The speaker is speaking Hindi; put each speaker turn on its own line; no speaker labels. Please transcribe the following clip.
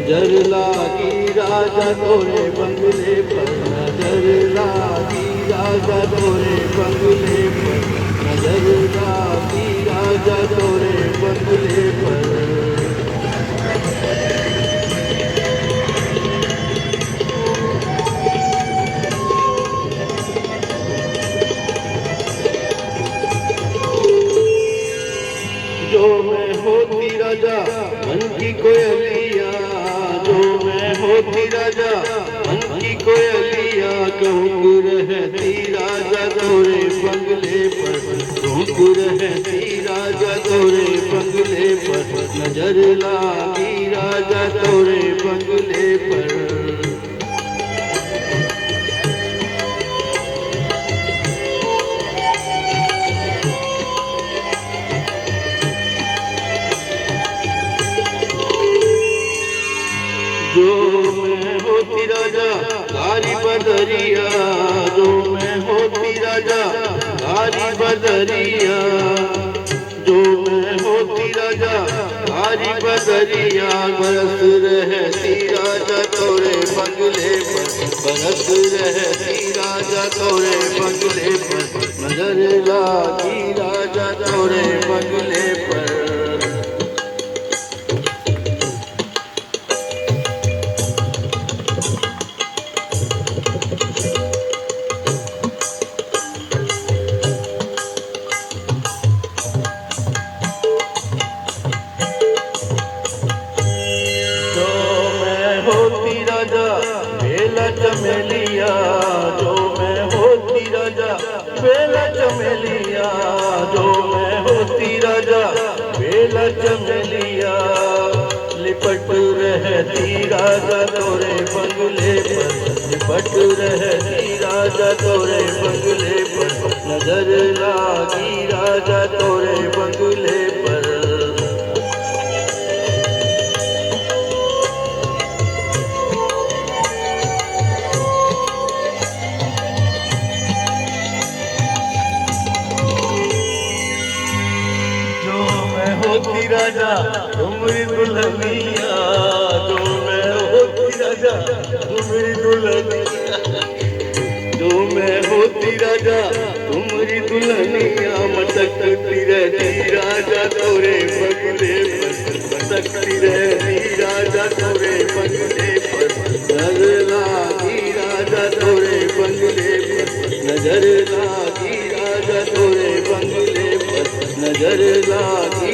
नजर लागी राजा तोरे बंगले पर, नजर लागी राजा तोरे बंगले पर, नजर लागी राजा तोरे बंगले पर। जो मैं होती राजा मन की कोयलिया, जो मैं होती राजा मन की कोयलिया, कहूँ रहती राजा तोरे बंगले पर, कहूँ रहती राजा तोरे बंगले पर, नजर लागी राजा तोरे बंगले पर। जो मैं होती राजा गारी बदरिया, जो मैं होती राजा गारी बदरिया, जो मैं होती राजा गारी बदरिया, बरस रहती राजा तोरे बंगले पर, बरस रहती राजा तोरे बंगले पर, नजर लागी राजा तोरे बंगले पर। होती राजा बेला चमेलिया, जो मैं होती राजा बेला चमेलिया, जो मैं होती राजा बेला चमेलिया, लिपट रहती राजा तोरे बंगले पर, लिपट रहती राजा तोरे बंगले पर, नजर लागी राजा तोरे बंगले पर। होती राजा तुम्हारी दुल्हनिया, जो मैं होती राजा तुम्हारी दुल्हनिया, जो मैं होती राजा तुम्हारी दुल्हनिया, मटकती रहती राजा तोरे बंगले पर, मटकती रहती राजा तोरे बंगले पर, नजर लागी राजा तोरे बंगले पर, नजर लागी राजा तोरे बंगले पर, नजर लागी